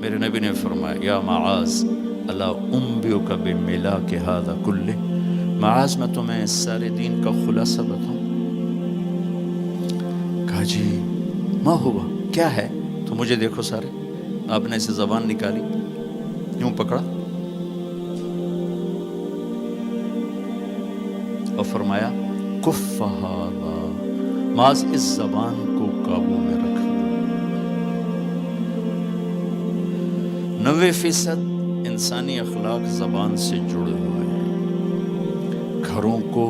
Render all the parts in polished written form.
میرے نبی نے فرمایا یا معاذ الا انبئک بملاک ھذا کلہ، معاذ میں تمہیں اس سارے دین کا خلاصہ بتاؤں؟ کہا جی ما ہوا، کیا ہے؟ تو مجھے دیکھو سارے، آپ نے اسے زبان نکالی، یوں پکڑا اور فرمایا کف ھذا، معاذ اس زبان کو قابو میں رکھ۔ 90% انسانی اخلاق زبان سے جڑے ہوئے ہیں۔ گھروں کو،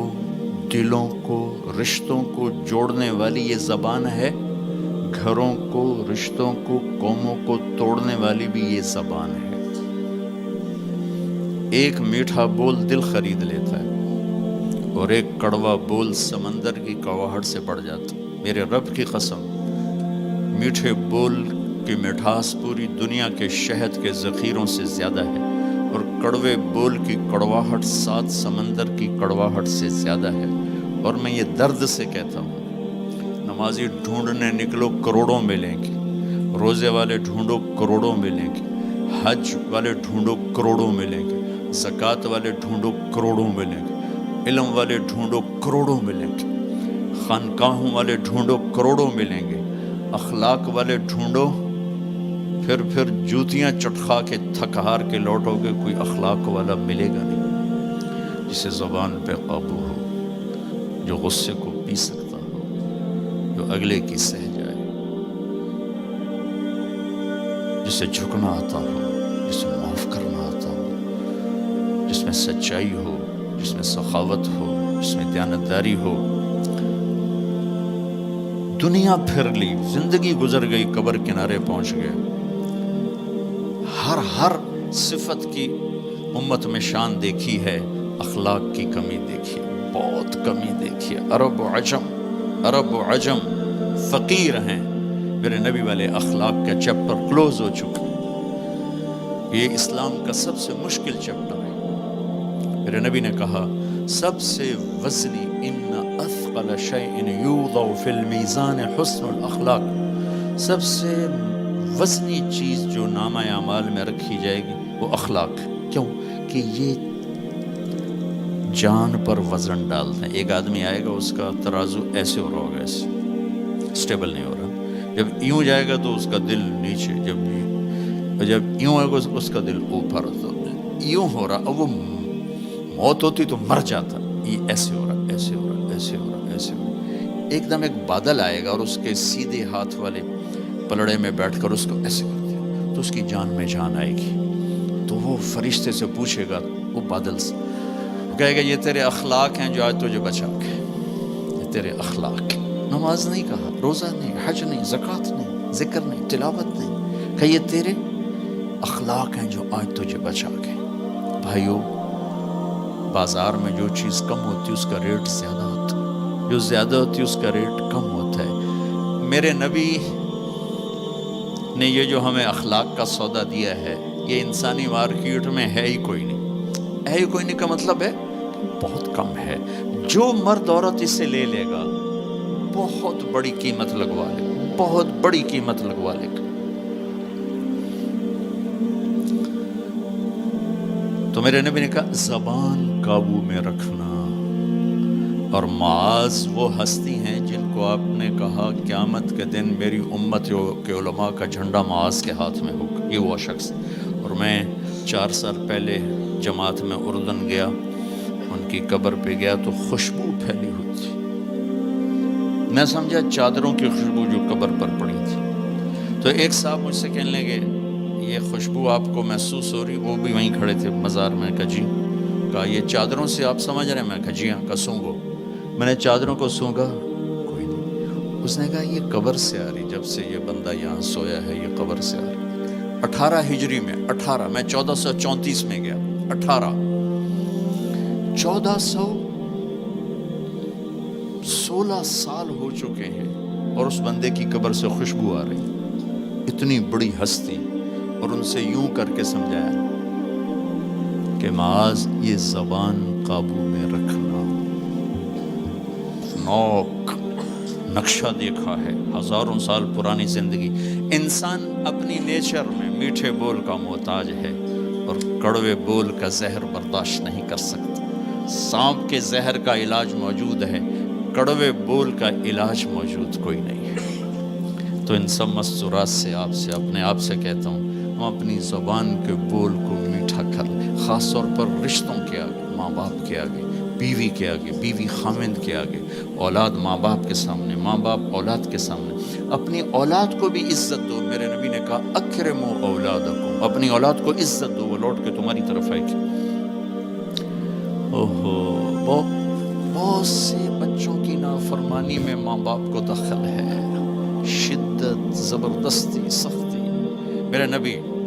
دلوں کو، رشتوں کو جوڑنے والی یہ زبان ہے، گھروں کو، رشتوں کو، قوموں کو توڑنے والی بھی یہ زبان ہے۔ ایک میٹھا بول دل خرید لیتا ہے اور ایک کڑوا بول سمندر کی کڑواہٹ سے بڑھ جاتا۔ میرے رب کی قسم، میٹھے بول کی مٹھاس پوری دنیا کے شہد کے ذخیروں سے زیادہ ہے، اور کڑوے بول کی کڑواہٹ 7 سمندر کی کڑواہٹ سے زیادہ ہے۔ اور میں یہ درد سے کہتا ہوں، نمازی ڈھونڈنے نکلو کروڑوں ملیں گے، روزے والے ڈھونڈو کروڑوں ملیں گے، حج والے ڈھونڈو کروڑوں ملیں گے، زکوٰۃ والے ڈھونڈو کروڑوں ملیں گے، علم والے ڈھونڈو کروڑوں ملیں گے، خانقاہوں والے ڈھونڈو کروڑوں ملیں گے، اخلاق والے ڈھونڈو، پھر جوتیاں چٹخا کے تھک ہار کے لوٹو گے، کوئی اخلاق والا ملے گا نہیں، جسے زبان پہ قابو ہو، جو غصے کو پی سکتا ہو، جو اگلے کی سہ جائے، جسے جھکنا آتا ہو، جسے معاف کرنا آتا ہو، جس میں سچائی ہو، جس میں سخاوت ہو، جس میں دیانتداری ہو۔ دنیا پھر لی، زندگی گزر گئی، قبر کنارے پہنچ گئے، ہر صفت کی امت میں شان دیکھی ہے، اخلاق کی کمی دیکھی ہے، بہت کمی دیکھی ہے۔ عرب و عجم فقیر ہیں، میرے نبی والے اخلاق کا چیپٹر کلوز ہو چکا ہے۔ یہ اسلام کا سب سے مشکل چیپٹر ہے۔ میرے نبی نے کہا سب سے وزنی ان اثقل شیء یوضع فی المیزان حسن الاخلاق، سب سے وزنی چیز جو نامہ اعمال میں رکھی جائے گی وہ اخلاق۔ کیوں؟ کہ یہ جان پر وزن ڈالتے ہیں۔ ایک آدمی آئے گا، اس کا ترازو ایسے ہو رہا ہوگا، ایسے اسٹیبل نہیں ہو رہا، جب یوں جائے گا تو اس کا دل نیچے، جب یوں آئے گا اس کا دل اوپر، تو یوں ہو رہا، اب وہ موت ہوتی تو مر جاتا، یہ ایسے ہو رہا، ایسے ہو رہا، ایسے ہو رہا، ایسے ہو رہا۔ ایک دم ایک بادل آئے گا اور اس کے سیدھے ہاتھ والے پلڑے میں بیٹھ کر اس کو ایسے کر دیا تو اس کی جان میں جان آئے گی۔ تو وہ فرشتے سے پوچھے گا، وہ بادل سے کہے گا یہ تیرے اخلاق ہیں جو آج تجھے بچا کے، یہ تیرے اخلاق۔ نماز نہیں کہا، روزہ نہیں، حج نہیں، زکوٰۃ نہیں، ذکر نہیں، تلاوت نہیں، کہ یہ تیرے اخلاق ہیں جو آج تجھے بچا کے۔ بھائیو، بازار میں جو چیز کم ہوتی ہے اس کا ریٹ زیادہ ہوتا ہے، جو زیادہ ہوتی ہے اس کا ریٹ کم ہوتا ہے۔ میرے نبی نے یہ جو ہمیں اخلاق کا سودا دیا ہے، یہ انسانی مارکیٹ میں ہے ہی کوئی نہیں۔ ہے ہی کوئی نہیں کا مطلب ہے بہت کم ہے۔ جو مرد عورت اسے لے لے گا بہت بڑی قیمت لگوا لے گا، بہت بڑی قیمت لگوا لے گا۔ تو میرے نبی نے کہا زبان قابو میں رکھنا۔ اور معاذ وہ ہستی ہیں جن کو آپ نے کہا قیامت کے دن میری امت کے علماء کا جھنڈا معاذ کے ہاتھ میں ہوگا، یہ وہ شخص۔ اور میں 4 سال پہلے جماعت میں اردن گیا، ان کی قبر پہ گیا تو خوشبو پھیلی ہوئی تھی، میں سمجھا چادروں کی خوشبو جو قبر پر پڑی تھی۔ تو ایک صاحب مجھ سے کہنے لگے یہ خوشبو آپ کو محسوس ہو رہی؟ وہ بھی وہیں کھڑے تھے مزار میں۔ کہا جی۔ کہا یہ چادروں سے آپ سمجھ رہے ہیں؟ میں کہا جی ہاں۔ کہا سونگو۔ میں نے چادروں کو سونگا، کوئی نہیں۔ اس نے کہا یہ قبر سے آ رہی، جب سے یہ بندہ یہاں سویا ہے یہ قبر سے آ رہی۔ 18 ہجری میں، 18 میں 1434 میں گیا، 1416 سال ہو چکے ہیں اور اس بندے کی قبر سے خوشبو آ رہی، اتنی بڑی ہستی۔ اور ان سے یوں کر کے سمجھایا کہ معاذ یہ زبان قابو میں رکھنا۔ نوک نقشہ دیکھا ہے، 1000 سال پرانی زندگی، انسان اپنی نیچر میں میٹھے بول کا محتاج ہے اور کڑوے بول کا زہر برداشت نہیں کر سکتا۔ سانپ کے زہر کا علاج موجود ہے، کڑوے بول کا علاج موجود کوئی نہیں ہے۔ تو ان سب مستورات سے اپنے آپ سے کہتا ہوں، ہم اپنی زبان کے بول کو میٹھا کر لیں، خاص طور پر رشتوں کے آگے، ماں باپ کے آگے، بیوی کے آگے، بیوی خامند کے آگے، اولاد ماں باپ کے سامنے، ماں باپ اولاد کے سامنے۔ اپنی اولاد کو بھی عزت دو۔ میرے نبی نے کہا اکرموا اولادکم، اپنی اولاد کو عزت دو، وہ لوٹ کے تمہاری طرف آئے گی۔ بہت سے بچوں کی نافرمانی میں ماں باپ کو دخل ہے، شدت، زبردستی، سختی۔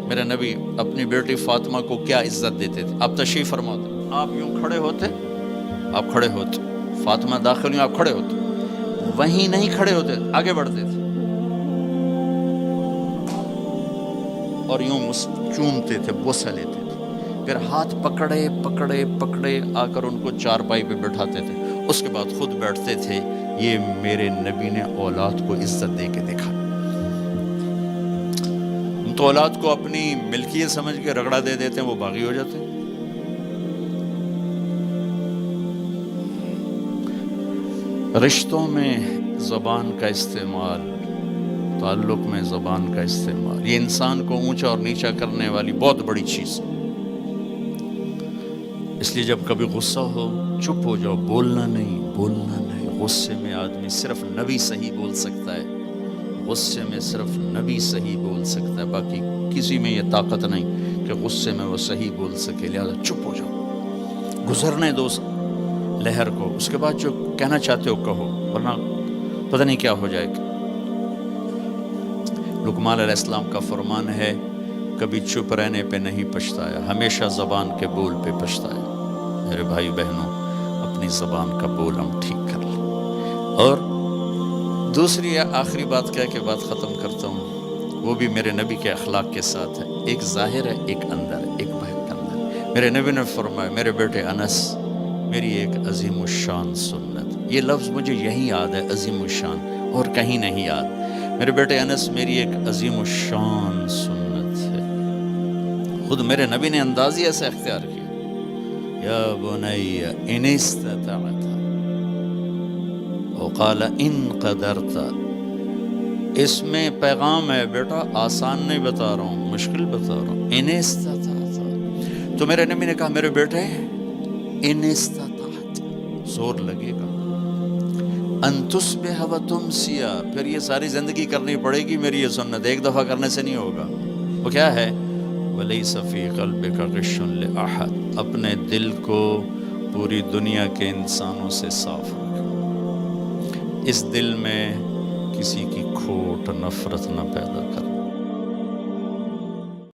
میرے نبی اپنی بیٹی فاطمہ کو کیا عزت دیتے تھے؟ آپ تشریف فرماتے، آپ یوں کھڑے ہوتے، فاطمہ داخل ہوئی، آپ کھڑے ہوتے، وہیں نہیں کھڑے ہوتے، آگے بڑھتے تھے اور یوں چومتے تھے، بوسہ لیتے تھے، پھر ہاتھ پکڑے آ کر ان کو چارپائی پہ بٹھاتے تھے، اس کے بعد خود بیٹھتے تھے۔ یہ میرے نبی نے اولاد کو عزت دے کے دیکھا۔ ہم تو اولاد کو اپنی ملکیت سمجھ کے رگڑا دے دیتے ہیں، وہ باغی ہو جاتے ہیں۔ رشتوں میں زبان کا استعمال، تعلق میں زبان کا استعمال، یہ انسان کو اونچا اور نیچا کرنے والی بہت بڑی چیز ہے۔ اس لیے جب کبھی غصہ ہو، چپ ہو جاؤ، بولنا نہیں۔ غصے میں آدمی صرف نبی صحیح بول سکتا ہے، غصے میں صرف نبی صحیح بول سکتا ہے، باقی کسی میں یہ طاقت نہیں کہ غصے میں وہ صحیح بول سکے۔ لہذا چپ ہو جاؤ، گزرنے دو لہر کو، اس کے بعد جو کہنا چاہتے ہو کہو، ورنہ پتہ نہیں کیا ہو جائے گا۔ لقمان علیہ السلام کا فرمان ہے، کبھی چپ رہنے پہ نہیں پچھتایا، ہمیشہ زبان کے بول پہ پچھتایا۔ میرے بھائی بہنوں، اپنی زبان کا بول ہم ٹھیک کر لیں۔ اور دوسری آخری بات کہہ کے بات ختم کرتا ہوں، وہ بھی میرے نبی کے اخلاق کے ساتھ ہے، ایک ظاہر ہے، ایک اندر ہے، ایک باہر کے اندر۔ میرے نبی نے فرمایا، میرے بیٹے انس، میری ایک عظیم الشان سنت، یہ لفظ مجھے یہی یاد ہے، عظیم الشان، اور کہیں نہیں یاد۔ میرے بیٹے انس، میری ایک عظیم الشان سنت ہے۔ خود میرے نبی نے انداز ہی ایسا اختیار کیا، یا بنی ان استطعت، وقال ان قدرت۔ اس میں پیغام ہے، بیٹا آسان نہیں بتا رہا ہوں، مشکل بتا رہا ہوں۔ ان استطعت، تو میرے نبی نے کہا، میرے بیٹے ان استطعت، زور لگے گا، ان تصبح و تمسی، پھر یہ ساری زندگی کرنی پڑے گی میری یہ سنت، ایک دفعہ کرنے سے نہیں ہوگا۔ وہ کیا ہے؟ وَلَيْسَ فِي قَلْبِكَ غِشٌّ لِأَحَدٍ، اپنے دل کو پوری دنیا کے انسانوں سے صاف رکھ، اس دل میں کسی کی کھوٹ، نفرت نہ پیدا کر۔